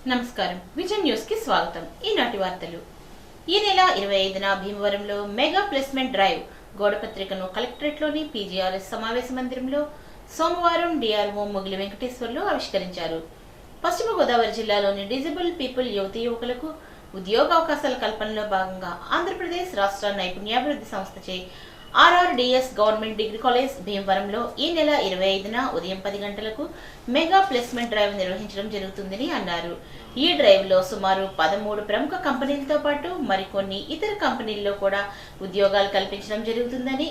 నమస్కారం vision news కి స్వాగతం. ఈనాటి వార్తలు. ఈ నెల 25న భీమవరంలో మెగా ప్లేస్మెంట్ డ్రైవ్ గోడపత్రికను కలెక్టరేట్లోని పీజీఆర్ఎస్ సమావేశ మందిరంలో సోమవారం డిఆర్ఓ ముగిలి వెంకటేశ్వర్లు ఆవిష్కరించారు. పశ్చిమ గోదావరి జిల్లాలోని డిజబుల్ పీపుల్ యువతీ యువకులకు ఉద్యోగ అవకాశాల కల్పనలో భాగంగా ఆంధ్రప్రదేశ్ రాష్ట్ర నైపుణ్యాభివృద్ధి సంస్థచే ఆర్ఆర్డీఎస్ గవర్నమెంట్ డిగ్రీ కాలేజ్ భీమవరంలో ఈ నెల 25న ఉదయం 10 గంటలకు మెగా ప్లేస్మెంట్ డ్రైవ్ నిర్వహించడం జరుగుతుందని అన్నారు. ఈ డ్రైవ్ లో సుమారు 13 ప్రముఖ కంపెనీలతో పాటు మరికొన్ని ఇతర కంపెనీల్లో కూడా ఉద్యోగాలు కల్పించడం జరుగుతుందని,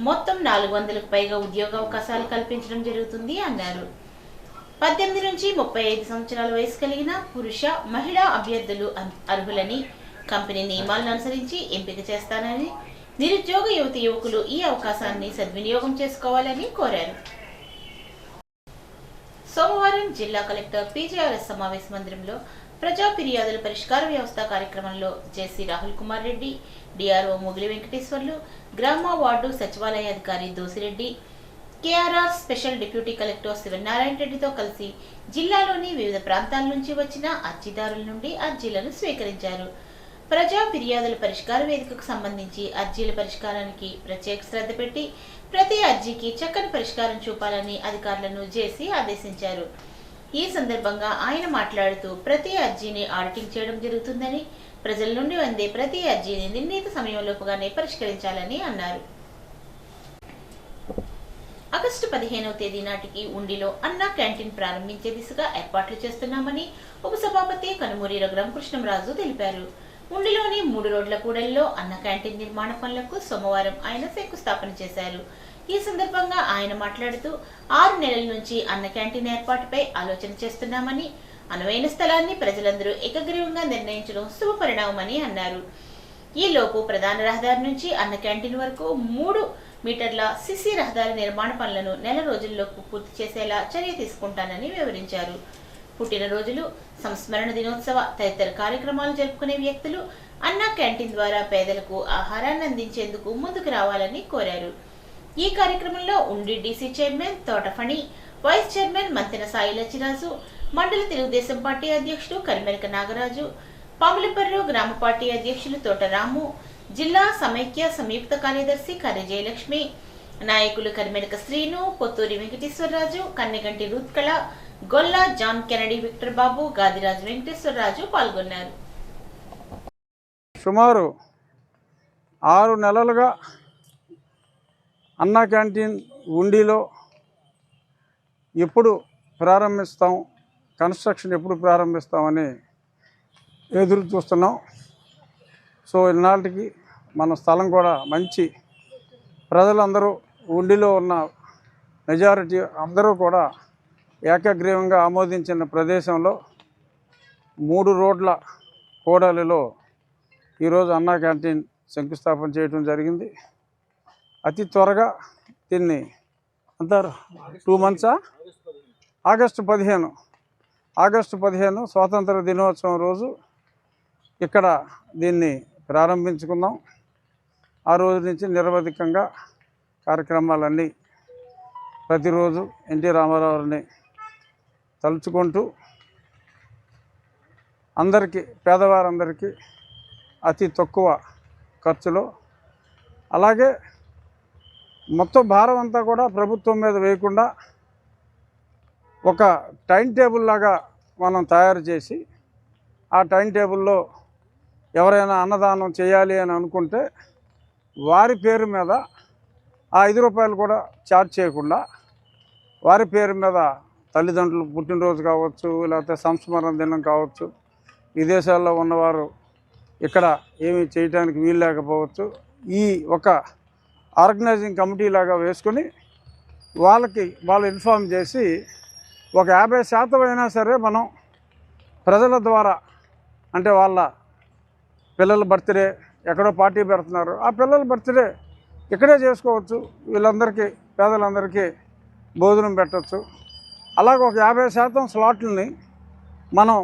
మొత్తం 400కు పైగా ఉద్యోగ అవకాశాలు కల్పించడం జరుగుతుంది అన్నారు. 18 నుంచి 35 సంవత్సరాల వయసు కలిగిన పురుష, మహిళా అభ్యర్థులు అర్హులని కంపెనీ నియమాలను అనుసరించి ఎంపిక చేస్తానని, నిరుద్యోగ యువతి యువకులు ఈ అవకాశాన్ని సద్వినియోగం చేసుకోవాలని కోరారు. సోమవారం జిల్లా కలెక్టర్ పీజీఆర్ఎస్ సమావేశ మందిరంలో ప్రజా ఫిర్యాదుల పరిష్కార వ్యవస్థ కార్యక్రమంలో జేసీ రాహుల్ కుమార్ రెడ్డి, డిఆర్ఓ ముగిలి వెంకటేశ్వర్లు, గ్రామ వార్డు సచివాలయ అధికారి Dosireddy, KRR special deputy collector Sivanarayana రెడ్డితో కలిసి జిల్లాలోని వివిధ ప్రాంతాల నుంచి వచ్చిన అర్జీదారుల నుండి అర్జీలను స్వీకరించారు. ప్రజా ఫిర్యాదుల పరిష్కార వేదికకు సంబంధించి అర్జీల పరిష్కారానికి ప్రత్యేక శ్రద్ధ పెట్టి ప్రతి అర్జీకి చక్కని పరిష్కారం చూపాలని అధికారులను జేసీ ఆదేశించారు. ఈ సందర్భంగా ఆయన మాట్లాడుతూ ప్రతి అర్జీని ఆడిటింగ్ చేయడం జరుగుతుందని, ప్రజల నుండి అందే ప్రతి అర్జీని నిర్ణీత సమయంలోపుగానే పరిష్కరించాలని అన్నారు. ఆగస్టు 15వ తేదీ నాటికి ఉండిలో అన్నా క్యాంటీన్ ప్రారంభించే దిశగా ఏర్పాట్లు చేస్తున్నామని ఉపసభాపతి కనుమూరి రఘురామకృష్ణంరాజు తెలిపారు. ఉండిలోని 3 రోడ్ల కూడలిలో అన్న క్యాంటీన్ నిర్మాణ పనులకు సోమవారం ఆయన శంకుస్థాపన చేశారు. ఈ సందర్భంగా ఆయన మాట్లాడుతూ 6 నెలల నుంచి అన్న క్యాంటీన్ ఏర్పాటుపై ఆలోచన చేస్తున్నామని, అనువైన స్థలాన్ని ప్రజలందరూ ఏకగ్రీవంగా నిర్ణయించడం శుభ పరిణామమని అన్నారు. ఈ లోపు ప్రధాన రహదారి నుంచి అన్న క్యాంటీన్ వరకు 3 మీటర్ల సిసి రహదారి నిర్మాణ పనులను నెల రోజుల్లోపు పూర్తి చేసేలా చర్య తీసుకుంటానని వివరించారు. పుట్టినరోజులు, సంస్మరణ దినోత్సవ తదితర కార్యక్రమాలు జరుపుకునే వ్యక్తులు అన్నా క్యాంటీన్ ద్వారా పేదలకు ఆహారాన్ని అందించేందుకు ముందుకు రావాలని కోరారు. ఈ కార్యక్రమంలో ఉండి DC chairman Thotaphani, vice chairman Mantena Sai Lachiraju, మండల తెలుగుదేశం పార్టీ అధ్యక్షుడు కరిమెరక నాగరాజు, పాములపర్రు గ్రామ పార్టీ అధ్యక్షులు తోటరాము, జిల్లా సమైక్య సంయుక్త కార్యదర్శి కర్రి జయలక్ష్మి, నాయకులు కరిమెరక శ్రీను, పొత్తూరి వెంకటేశ్వరరాజు, కన్నెగంటి రూత్కళ, గొల్లా జాన్ కెనడీ, విక్టర్ బాబు, గాదిరాజు వెంకటేశ్వరరాజు పాల్గొన్నారు. సుమారు 6 నెలలుగా అన్నా క్యాంటీన్ ఉండిలో ఎప్పుడు ప్రారంభిస్తాం, కన్స్ట్రక్షన్ ఎప్పుడు ప్రారంభిస్తామని ఎదురు చూస్తున్నాం. సో ఇన్నాళ్ళకి మన స్థలం కూడా మంచి ప్రజలందరూ ఉండిలో ఉన్న మెజారిటీ అందరూ కూడా ఏకగ్రీవంగా ఆమోదించిన ప్రదేశంలో 3 రోడ్ల కూడలిలో ఈరోజు అన్నా క్యాంటీన్ శంకుస్థాపన చేయడం జరిగింది. అతి త్వరగా దీన్ని అంటారు 2 మంత్సా ఆగస్టు 15 స్వాతంత్ర దినోత్సవం రోజు ఇక్కడ దీన్ని ప్రారంభించుకుందాం. ఆ రోజు నుంచి నిరవధికంగా కార్యక్రమాలన్నీ ప్రతిరోజు ఎన్టీ రామారావుని తలుచుకుంటూ అందరికీ, పేదవారందరికీ అతి తక్కువ ఖర్చులో, అలాగే మొత్తం భారం అంతా కూడా ప్రభుత్వం మీద వేయకుండా ఒక టైం టేబుల్ లాగా మనం తయారు చేసి, ఆ టైం టేబుల్లో ఎవరైనా అన్నదానం చేయాలి అని అనుకుంటే వారి పేరు మీద ఆ 5 రూపాయలు కూడా ఛార్జ్ చేయకుండా వారి పేరు మీద తల్లిదండ్రులు పుట్టినరోజు కావచ్చు, లేకపోతే సంస్మరణ దినం కావచ్చు, విదేశాల్లో ఉన్నవారు ఇక్కడ ఏమీ చేయడానికి వీలు లేకపోవచ్చు, ఈ ఒక ఆర్గనైజింగ్ కమిటీ లాగా వేసుకొని వాళ్ళు ఇన్ఫార్మ్ చేసి ఒక 50% అయినా సరే మనం ప్రజల ద్వారా, అంటే వాళ్ళ పిల్లల బర్త్డే ఎక్కడో పార్టీ పెడుతున్నారు, ఆ పిల్లల బర్త్డే ఇక్కడే చేసుకోవచ్చు, వీళ్ళందరికీ పేదలందరికీ భోజనం పెట్టచ్చు. అలాగే ఒక 50% స్లాట్లని మనం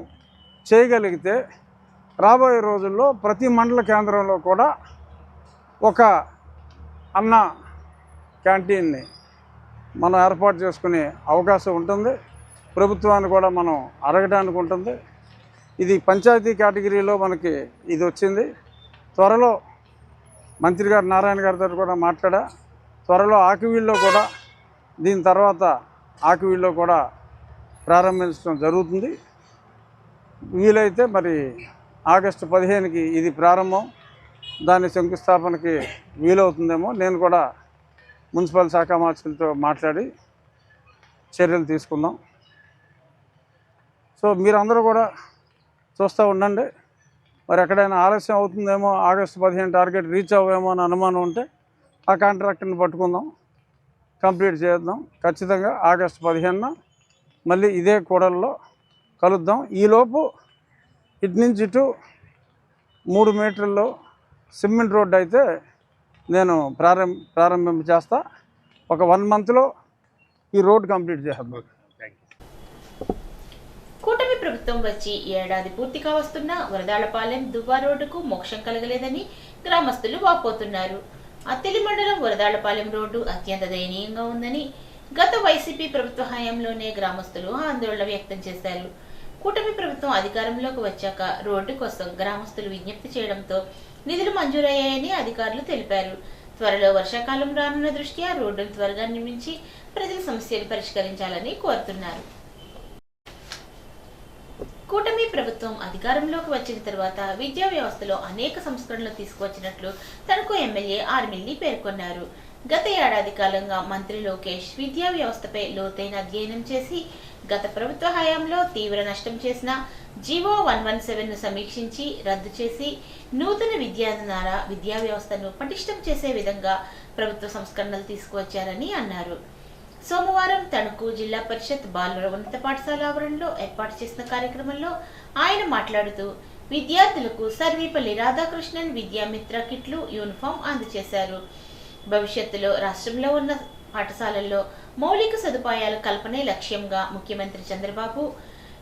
చేయగలిగితే రాబోయే రోజుల్లో ప్రతి మండల కేంద్రంలో కూడా ఒక అన్న క్యాంటీన్ని మనం ఏర్పాటు చేసుకునే అవకాశం ఉంటుంది. ప్రభుత్వాన్ని కూడా మనం అడగడానికి ఉంటుంది. ఇది పంచాయతీ కేటగిరీలో మనకి ఇది వచ్చింది. త్వరలో మంత్రి గారు నారాయణ గారితో కూడా మాట్లాడా, త్వరలో ఆకివీడులో కూడా దీని తర్వాత ఆకివీడులో కూడా ప్రారంభించడం జరుగుతుంది. వీలైతే మరి ఆగస్టు 15కి ఇది ప్రారంభం, దాని శంకుస్థాపనకి వీలవుతుందేమో. నేను కూడా మున్సిపల్ శాఖ మంత్రులతో మాట్లాడి చర్యలు తీసుకుందాం. సో మీరందరూ కూడా చూస్తూ ఉండండి. మరి ఎక్కడైనా ఆలస్యం అవుతుందేమో, ఆగస్టు 15 టార్గెట్ రీచ్ అవ్వేమో అని అనుమానం ఉంటే ఆ కాంట్రాక్టర్ని పట్టుకుందాం, కంప్లీట్ చేద్దాం. ఖచ్చితంగా ఆగస్టు 15న మళ్ళీ ఇదే కూడల్లో కలుద్దాం. ఈలోపు ఇటు నుంచి ఇటు 3 మీటర్లలో సిమెంట్ రోడ్డు అయితే నేను ప్రారంభింప చేస్తా. ఒక 1 మంత్లో ఈ రోడ్డు కంప్లీట్ చేద్దాం. కూటమి ప్రభుత్వం వచ్చి ఏడాది పూర్తిగా వస్తున్నా వరదాలపాలెం దువ్వా రోడ్డుకు మోక్షం కలగలేదని గ్రామస్తులు వాపోతున్నారు. అత్తిలి మండలం వరదాలపాలెం రోడ్డు అత్యంత దయనీయంగా ఉందని గత వైసీపీ ప్రభుత్వ హయాంలోనే గ్రామస్తులు ఆందోళన వ్యక్తం చేశారు. కూటమి ప్రభుత్వం అధికారంలోకి వచ్చాక రోడ్డు కోసం గ్రామస్తులు విజ్ఞప్తి చేయడంతో నిధులు మంజూరయ్యాయని అధికారులు తెలిపారు. త్వరలో వర్షాకాలం రానున్న దృష్ట్యా రోడ్డును త్వరగా నిర్మించి ప్రజల సమస్యలు పరిష్కరించాలని కోరుతున్నారు. కూటమి ప్రభుత్వం అధికారంలోకి వచ్చిన తర్వాత విద్యా వ్యవస్థలో అనేక సంస్కరణలు తీసుకువచ్చినట్లు తనకు ఎమ్మెల్యే ఆర్మిల్లి పేర్కొన్నారు. గత ఏడాది కాలంగా మంత్రి లోకేష్ విద్యా వ్యవస్థపై లోతైన అధ్యయనం చేసి గత ప్రభుత్వ హయాంలో తీవ్ర నష్టం చేసిన జీవో 117ను సమీక్షించి రద్దు చేసి నూతన విద్యా వ్యవస్థను పటిష్టం చేసే విధంగా ప్రభుత్వ సంస్కరణలు తీసుకువచ్చారని అన్నారు. సోమవారం తణుకు జిల్లా పరిషత్ బాలుర ఉన్నత పాఠశాల ఆవరణలో ఏర్పాటు చేసిన కార్యక్రమంలో ఆయన మాట్లాడుతూ విద్యార్థులకు సర్వేపల్లి రాధాకృష్ణన్ విద్యామిత్ర కిట్లు, యూనిఫామ్ అందజేశారు. భవిష్యత్తులో రాష్ట్రంలో ఉన్న పాఠశాలల్లో మౌలిక సదుపాయాల కల్పనే లక్ష్యంగా ముఖ్యమంత్రి చంద్రబాబు,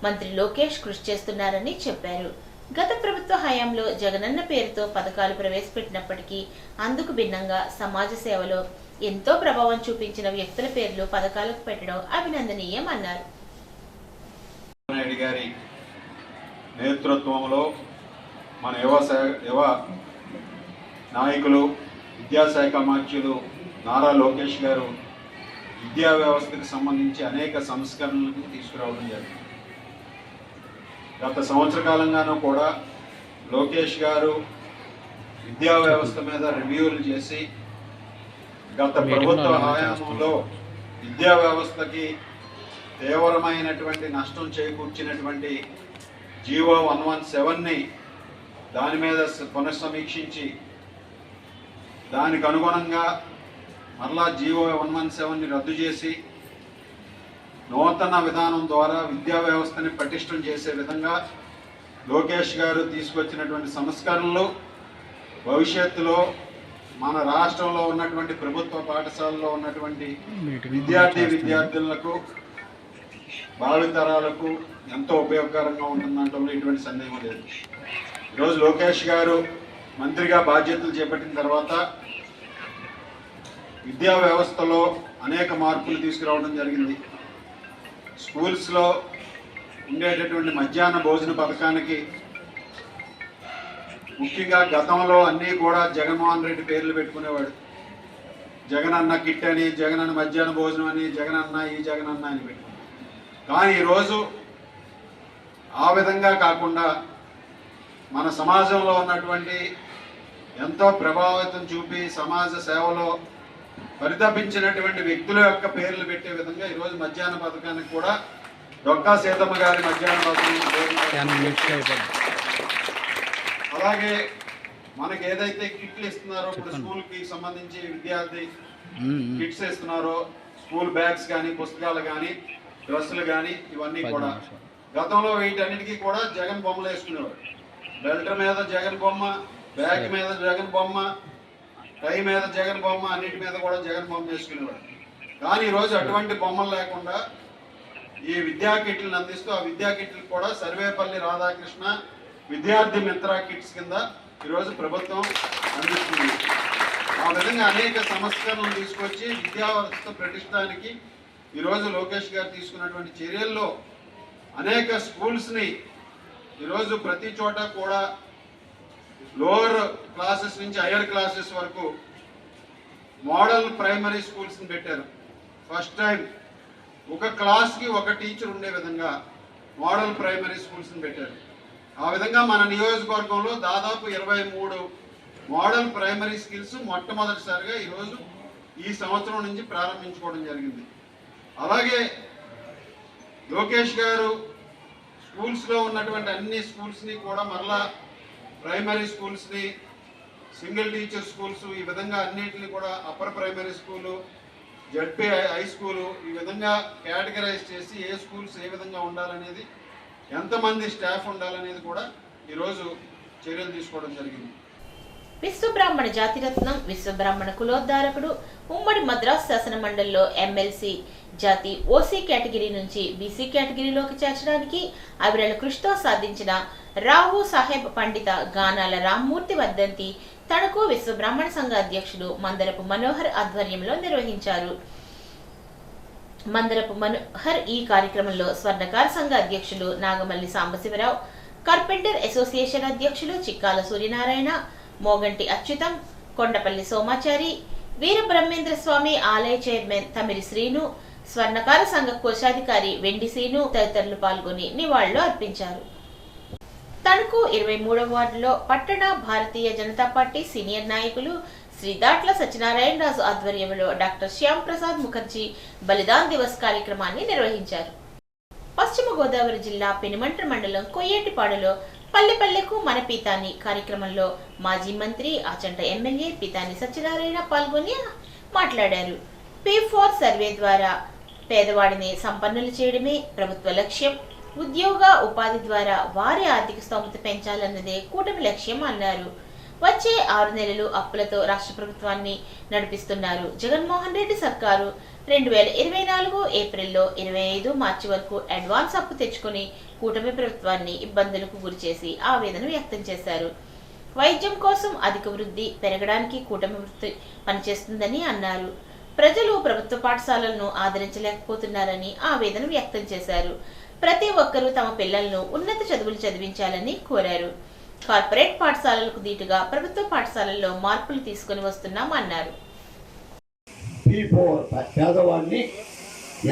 మంత్రి లోకేష్ కృషి చేస్తున్నారని చెప్పారు. గత ప్రభుత్వ హయాంలో జగనన్న పేరుతో పథకాలు ప్రవేశపెట్టినప్పటికీ అందుకు భిన్నంగా సమాజ సేవలో ఎంతో ప్రభావం చూపించిన వ్యక్తుల పేర్లు పథకాలకు పెట్టడం అభినందనీయం అన్నారు. గారి నేతృత్వంలో మన యువ నాయకులు విద్యాశాఖ మంత్రులు నారా లోకేష్ గారు విద్యా వ్యవస్థకు సంబంధించి అనేక సంస్కరణలను తీసుకురావడం జరిగింది. గత సంవత్సర కాలంగానూ కూడా లోకేష్ గారు విద్యా వ్యవస్థ మీద రివ్యూలు చేసి గత ప్రభుత్వ హయాంలో విద్యా వ్యవస్థకి తీవ్రమైనటువంటి నష్టం చేకూర్చినటువంటి జీవో 117ని దాని మీద పునఃసమీక్షించి దానికి అనుగుణంగా మరలా జీవో 117ని రద్దు చేసి నూతన విధానం ద్వారా విద్యా వ్యవస్థని పటిష్టం చేసే విధంగా లోకేష్ గారు తీసుకొచ్చినటువంటి సంస్కరణలు భవిష్యత్తులో మన రాష్ట్రంలో ఉన్నటువంటి ప్రభుత్వ పాఠశాలలో ఉన్నటువంటి విద్యార్థులకు భావితరాలకు ఎంతో ఉపయోగకరంగా ఉంటుందంటే ఎటువంటి సందేహం లేదు. ఈరోజు లోకేష్ గారు మంత్రిగా బాధ్యతలు చేపట్టిన తర్వాత విద్యా వ్యవస్థలో అనేక మార్పులు తీసుకురావడం జరిగింది. స్కూల్స్లో ఉండేటటువంటి మధ్యాహ్న భోజన పథకానికి ముఖ్యంగా గతంలో అన్నీ కూడా జగన్మోహన్ రెడ్డి పేర్లు పెట్టుకునేవాడు. జగనన్న కిట్ అని, జగనన్న మధ్యాహ్న భోజనం అని, జగనన్న ఈ జగనన్న అని పెట్టుకున్నాడు. కానీ ఈరోజు ఆ విధంగా కాకుండా మన సమాజంలో ఉన్నటువంటి ఎంతో ప్రభావితం చూపి సమాజ సేవలో పరితపించినటువంటి వ్యక్తుల యొక్క పేర్లు పెట్టే విధంగా ఈరోజు మధ్యాహ్న పథకానికి కూడా డొక్కా సీతమ్మ గారి మధ్యాహ్న పథకం, అలాగే మనకి ఏదైతే కిట్లు ఇస్తున్నారో ఇప్పుడు స్కూల్కి సంబంధించి విద్యార్థి కిట్స్ ఇస్తున్నారో, స్కూల్ బ్యాగ్స్ కానీ, పుస్తకాలు కానీ, డ్రెస్సులు కానీ, ఇవన్నీ కూడా గతంలో వీటన్నిటికీ కూడా జగన్ బొమ్మలు వేసుకునేవాడు. బెల్ట్ మీద జగన్ బొమ్మ, బ్యాగ్ మీద జగన్ బొమ్మ, టై మీద జగన్ బొమ్మ, అన్నిటి మీద కూడా జగన్ బొమ్మ వేసుకునేవాడు. కానీ ఈరోజు అటువంటి బొమ్మలు లేకుండా ఈ విద్యా కిట్లను అందిస్తూ ఆ విద్యా కిట్లకు కూడా సర్వేపల్లి రాధాకృష్ణ విద్యార్థి మిత్ర కిట్స్ కింద ఈరోజు ప్రభుత్వం అందిస్తుంది. ఆ విధంగా అనేక సంస్కరణలు తీసుకొచ్చి విద్యా వ్యవస్థ ప్రతిష్టానికి ఈరోజు లోకేష్ గారు తీసుకున్నటువంటి చర్యల్లో అనేక స్కూల్స్ని ఈరోజు ప్రతి చోట కూడా లోవర్ క్లాసెస్ నుంచి హయ్యర్ క్లాసెస్ వరకు మోడల్ ప్రైమరీ స్కూల్స్ని పెట్టారు. ఫస్ట్ టైం ఒక క్లాస్కి ఒక టీచర్ ఉండే విధంగా మోడల్ ప్రైమరీ స్కూల్స్ని పెట్టారు. ఆ విధంగా మన నియోజకవర్గంలో దాదాపు 23 మోడల్ ప్రైమరీ స్కూల్స్ మొట్టమొదటిసారిగా ఈరోజు ఈ సంవత్సరం నుంచి ప్రారంభించుకోవడం జరిగింది. అలాగే లోకేష్ గారు స్కూల్స్లో ఉన్నటువంటి అన్ని స్కూల్స్ని కూడా మరలా ప్రైమరీ స్కూల్స్ని, సింగిల్ టీచర్ స్కూల్స్, ఈ విధంగా అన్నింటినీ కూడా upper primary school, ZP high school, ఈ విధంగా కేటగరైజ్ చేసి ఏ స్కూల్స్ ఏ విధంగా ఉండాలనేది, ఎంతమంది స్టాఫ్ ఉండాలనేది కూడా ఈరోజు చర్యలు తీసుకోవడం జరిగింది. విశ్వబ్రాహ్మణ జాతిరత్నం, విశ్వబ్రాహ్మణ కులోద్ధారకుడు, ఉమ్మడి మద్రాస్ శాసన మండలిలో ఎమ్మెల్సీ జాతి ఓసీ కేటగిరీ నుంచి బీసీ కేటగిరీలోకి చేర్చడానికి అవిరళ కృషితో సాధించిన రావు సాహెబ్ పండిత గానాల రామ్మూర్తి వర్ధంతి తణుకు విశ్వబ్రాహ్మణ సంఘ అధ్యక్షుడు మందరపు మనోహర్ ఆధ్వర్యంలో నిర్వహించారు. మందరపు మనోహర్ ఈ కార్యక్రమంలో స్వర్ణకార సంఘ అధ్యక్షులు నాగమల్లి సాంబశివరావు, కార్పెంటర్ అసోసియేషన్ అధ్యక్షులు చిక్కాల సూర్యనారాయణ, మోగంటి అచ్యుతం, కొండపల్లి సోమాచారి, వీరబ్రహ్మేంద్ర స్వామి ఆలయ చైర్మన్ తమిరి శ్రీను, స్వర్ణకార సంఘ కోశాధికారి వెండి శ్రీను తదితరులు పాల్గొని నివాళులు అర్పించారు. తణుకు 23వ వార్డులో పట్టణ భారతీయ జనతా పార్టీ సీనియర్ నాయకులు శ్రీ దాట్ల సత్యనారాయణ రాజు ఆధ్వర్యంలో డాక్టర్ శ్యామ్ ప్రసాద్ ముఖర్జీ బలిదాన్ దివస్ కార్యక్రమాన్ని నిర్వహించారు. పశ్చిమ గోదావరి జిల్లా పెనుమంట్ర మండలం కొయ్యేటిపాడులో పల్లెపల్లెకు మన పీతాని కార్యక్రమంలో మాజీ మంత్రి ఆచంట ఎమ్మెల్యే పీతాని సత్యనారాయణ పాల్గొని మాట్లాడారు. P4 సర్వే ద్వారా పేదవాడిని సంపన్నులు చేయడమే ప్రభుత్వ లక్ష్యం. ఉద్యోగ ఉపాధి ద్వారా వారి ఆర్థిక స్తోమత పెంచాలన్నదే కూటమి లక్ష్యం అన్నారు. వచ్చే 6 నెలలు అప్పులతో రాష్ట్ర ప్రభుత్వాన్ని నడిపిస్తున్నారు. జగన్మోహన్ రెడ్డి సర్కారు 2024 ఏప్రిల్లో 25 మార్చి వరకు అడ్వాన్స్ అప్పు తెచ్చుకుని కూటమి ప్రభుత్వాన్ని ఇబ్బందులకు గురిచేసి ఆవేదన వ్యక్తం చేశారు. వైద్యం కోసం అధిక వృద్ధి పెరగడానికి కూటమి పనిచేస్తుందని అన్నారు. ప్రజలు ప్రభుత్వ పాఠశాలలను ఆదరించలేకపోతున్నారని ఆవేదన వ్యక్తం చేశారు. ప్రతి ఒక్కరూ తమ పిల్లలను ఉన్నత చదువులు చదివించాలని కోరారు. కార్పొరేట్ పాఠశాలలకు దీటుగా ప్రభుత్వ పాఠశాలల్లో మార్పులు తీసుకుని వస్తున్నామన్నారు. పేదవాడిని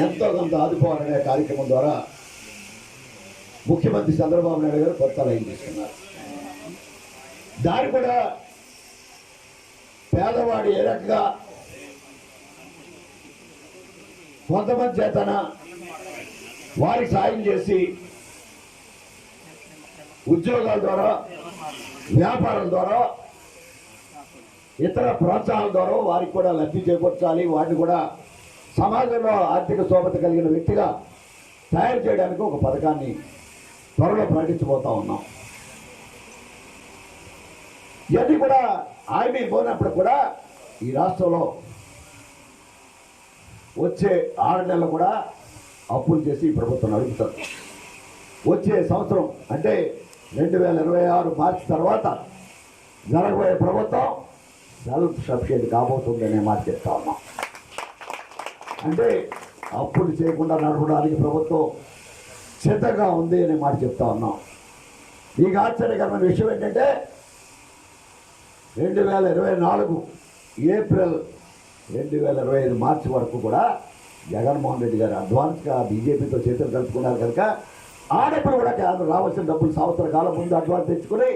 ఎంతో కొంత ఆదుకోవాలనే కార్యక్రమం ద్వారా ముఖ్యమంత్రి చంద్రబాబు నాయుడు గారు కొత్త లైన్ తీసుకున్నారు. దాని కూడా పేదవాడు ఏ రకంగా కొంతమంది చేతన వారికి సాయం చేసి ఉద్యోగాల ద్వారా, వ్యాపారం ద్వారా, ఇతర ప్రోత్సాహాల ద్వారా వారికి కూడా లబ్ధి చేకూర్చాలి. వాటిని కూడా సమాజంలో ఆర్థిక స్తోమత కలిగిన వ్యక్తిగా తయారు చేయడానికి ఒక పథకాన్ని త్వరలో ప్రకటించబోతా ఉన్నాం. ఇవన్నీ కూడా హామీ పోయినప్పుడు కూడా ఈ రాష్ట్రంలో వచ్చే 6 నెలలు కూడా అప్పులు చేసి ఈ ప్రభుత్వం నడుపుతారు. వచ్చే సంవత్సరం అంటే 2026 మార్చి తర్వాత జరగబోయే ప్రభుత్వం సెల్ఫ్ సఫిషియెంట్ కాబోతుందనే మాట చెప్తా ఉన్నాం. అంటే అప్పులు చేయకుండా నడపడానికి ప్రభుత్వం సిద్ధంగా ఉంది అనే మాట చెప్తా ఉన్నాం. మీకు ఆశ్చర్యకరమైన విషయం ఏంటంటే 2024 ఏప్రిల్ 2025 మార్చి వరకు కూడా జగన్మోహన్ రెడ్డి గారు అడ్వాన్స్గా బీజేపీతో చేతులు కలుపుకున్నారు కనుక ఆడప్పుడు కూడా కేంద్రం రావాల్సిన డబ్బులు సంవత్సర కాలం ముందు అడ్వాన్స్ తెచ్చుకుని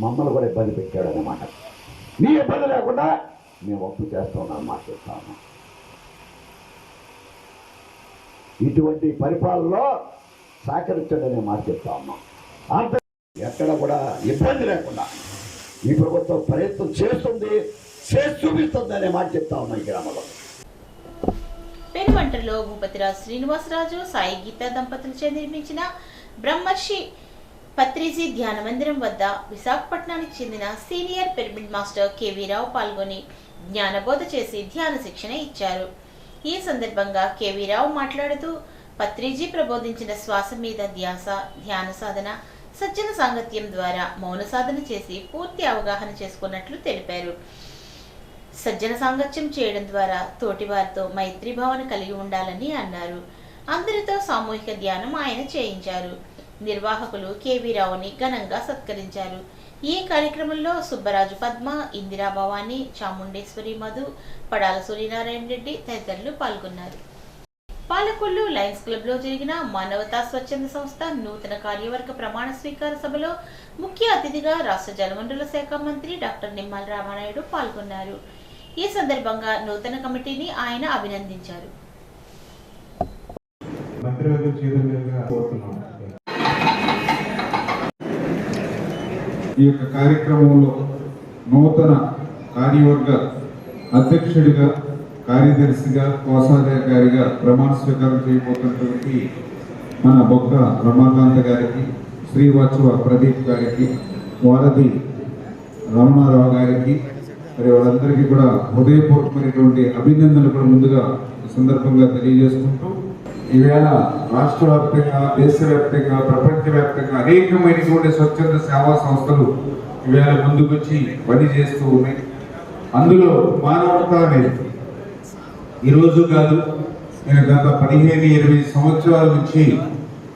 మమ్మల్ని కూడా ఇబ్బంది పెట్టాడు అన్నమాట. మీ ఇబ్బంది లేకుండా మేము అప్పు చేస్తూ ఉన్నాం మాట చెప్తా ఉన్నాం. ఇటువంటి పరిపాలనలో సహకరించండి అనే మాట చెప్తా ఉన్నాం. అంత ఎక్కడ కూడా ఇబ్బంది లేకుండా ఈ ప్రభుత్వం ప్రయత్నం చేస్తుంది, చేసి చూపిస్తుంది అనే మాట చెప్తా ఉన్నాం. ఈ గ్రామంలో పెనుమంటలో భూపతిరాజు శ్రీనివాసరాజు, సాయి గీత దంపతులచే నిర్మించిన బ్రహ్మర్షి పత్రిజీ ధ్యాన మందిరం వద్ద విశాఖపట్నానికి చెందిన సీనియర్ పిరమిడ్ మాస్టర్ కేవీ రావు పాల్గొని జ్ఞానబోధ చేసి ధ్యాన శిక్షణ ఇచ్చారు. ఈ సందర్భంగా కేవీ రావు మాట్లాడుతూ పత్రిజీ ప్రబోధించిన శ్వాస మీద ధ్యాస, ధ్యాన సాధన, సజ్జన సాంగత్యం ద్వారా మౌన సాధన చేసి పూర్తి అవగాహన చేసుకున్నట్లు తెలిపారు. సజ్జన సాంగత్యం చేయడం ద్వారా తోటివారితో మైత్రి భావన కలిగి ఉండాలని అన్నారు. అందరితో సామూహిక ధ్యానం ఆయన చేయించారు. నిర్వాహకులు కేవీ రావుని ఘనంగా సత్కరించారు. ఈ కార్యక్రమంలో సుబ్బరాజు పద్మ, ఇందిరా భవాని, చాముండేశ్వరి మధు, పడాల సూర్యనారాయణ రెడ్డి తదితరులు పాల్గొన్నారు. పాలకొల్లు లయన్స్ క్లబ్ లో జరిగిన మానవతా స్వచ్ఛంద సంస్థ నూతన కార్యవర్గ ప్రమాణ స్వీకార సభలో ముఖ్య అతిథిగా రాష్ట్ర జలవనరుల శాఖ మంత్రి డాక్టర్ నిమ్మల రామానాయుడు పాల్గొన్నారు. ఈ సందర్భంగా నూతన కమిటీని ఆయన అభినందించారు. ఈ యొక్క కార్యక్రమంలో నూతన కార్యవర్గ అధ్యక్షుడిగా, కార్యదర్శిగా, కోశాధికారిగా ప్రమాణ స్వీకారం చేయబోతున్నటువంటి మన బొక్క రమాకాంత్ గారికి, శ్రీవాత్సవ ప్రదీప్ గారికి, వారధి రమణారావు గారికి, మరి వాళ్ళందరికీ కూడా హృదయపూర్వకమైనటువంటి అభినందనలు కూడా ముందుగా ఈ సందర్భంగా తెలియజేసుకుంటూ, ఈవేళ రాష్ట్ర వ్యాప్తంగా, దేశవ్యాప్తంగా, ప్రపంచవ్యాప్తంగా అనేకమైనటువంటి స్వచ్ఛంద సేవా సంస్థలు ఈవేళ ముందుకొచ్చి పనిచేస్తూ ఉన్నాయి. అందులో మానవత అనేది ఈరోజు కాదు, నేను గత 15-20 సంవత్సరాల నుంచి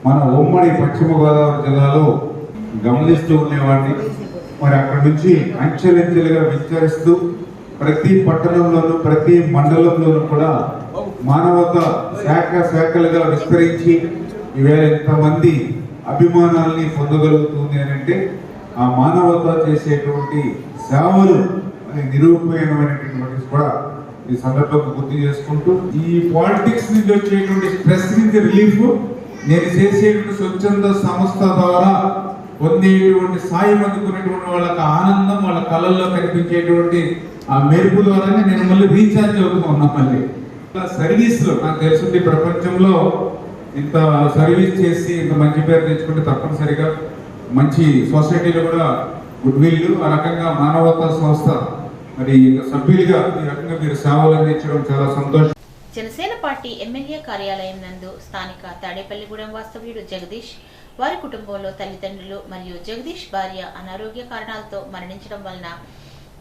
మన ఉమ్మడి పశ్చిమ గోదావరి జిల్లాలో గమనిస్తూ ఉండేవాడిని. మరి అక్కడి నుంచి అంచెలంచెలుగా విస్తరిస్తూ ప్రతి పట్టణంలోనూ, ప్రతి మండలంలోనూ కూడా మానవత శాఖలుగా విస్తరించి ఈవేళ ఇంతమంది అభిమానాల్ని పొందగలుగుతుంది అని అంటే ఆ మానవత చేసేటువంటి సేవలు నిరూపణమైనటువంటి కూడా ఈ సందర్భంగా గుర్తు చేసుకుంటూ, ఈ పాలిటిక్స్ నుంచి వచ్చేటువంటి స్ట్రెస్ నుంచి రిలీఫ్, నేను చేసేటువంటి స్వచ్ఛంద సంస్థ ద్వారా పొందేటువంటి సాయం అందుకునేటువంటి వాళ్ళకి ఆనందం, వాళ్ళ కళల్లో కనిపించేటువంటి ఆ మెరుపు ద్వారానే నేను మళ్ళీ రీఛార్జ్ అవుతూ ఉన్నా. మళ్ళీ సర్వీస్ లో నాకు తెలుసుంది, ప్రపంచంలో ఇంత సర్వీస్ చేసి ఇంత మంచి పేరు తెచ్చుకుంటే తప్పనిసరిగా మంచి సొసైటీలో కూడా గుడ్ విల్, ఆ రకంగా మానవతా సంస్థ మరి సభ్యులుగా ఈ రకంగా మీరు సేవలు అందించడం చాలా సంతోషం. జనసేన పార్టీ ఎమ్మెల్యే కార్యాలయం నందు స్థానిక తాడేపల్లిగూడెం వాస్తవ్యుడు జగదీష్, వారి కుటుంబంలో తల్లిదండ్రులు మరియు జగదీష్ భార్య అనారోగ్య కారణాలతో మరణించడం వలన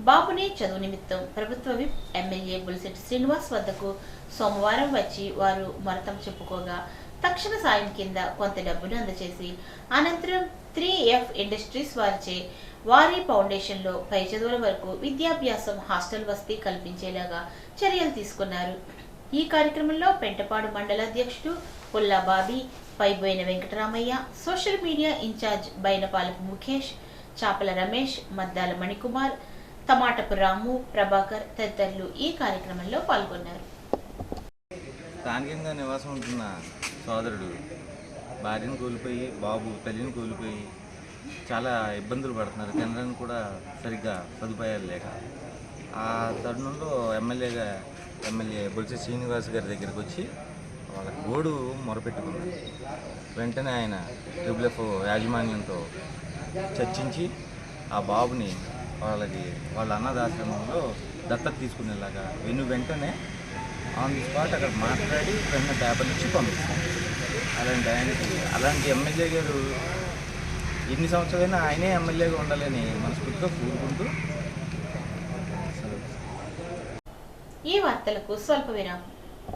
బాబుని చదువు నిమిత్తం ప్రభుత్వ విప్ ఎమ్మెల్యే బుల్సిటి శ్రీనివాస్ వద్దకు సోమవారం వచ్చి వారు మరతం చెప్పుకోగా తక్షణ సాయం కింద కొంత డబ్బును అందజేసి అనంతరం 3F ఇండస్ట్రీస్ వారిచే వారి ఫౌండేషన్లో పై చదువుల వరకు విద్యాభ్యాసం, హాస్టల్ వసతి కల్పించేలాగా చర్యలు తీసుకున్నారు. ఈ కార్యక్రమంలో పెంటపాడు మండల అధ్యక్షుడు Pulla Bobby, Paiboina Venkataramaiah, social media incharge Bainapalapu Mukesh, Chapala Ramesh, Maddala Manikumar, టమాటపు రాము, ప్రభాకర్ తదితరులు ఈ కార్యక్రమంలో పాల్గొన్నారు. స్థానికంగా నివాసం ఉంటున్న సోదరుడు భార్యను కోల్పోయి, బాబు తల్లిని కోల్పోయి చాలా ఇబ్బందులు పడుతున్నారు. తినడానికి కూడా సరిగ్గా సదుపాయాలు లేక ఆ తరుణంలో ఎమ్మెల్యే బొల్సి శ్రీనివాస్ గారి దగ్గరికి వచ్చి వాళ్ళ గోడు మొరపెట్టుకున్నారు. వెంటనే ఆయన ట్రిపుల్ యాజమాన్యంతో చర్చించి ఆ బాబుని వాళ్ళ అన్నదాశ్రమంలో దత్తత తీసుకునేలాగా వెంటనే ఆన్ ది స్పాట్ అక్కడ మాట్లాడి వెంటనే పేపర్ ఇచ్చి పంపిస్తాం. అలాంటి ఎమ్మెల్యే గారు ఎన్ని సంవత్సరాలైనా ఆయనే ఎమ్మెల్యేగా ఉండాలని మనస్ఫూర్తిగా కోరుకుంటూ ఈ వార్తలకు స్వల్ప విరామం.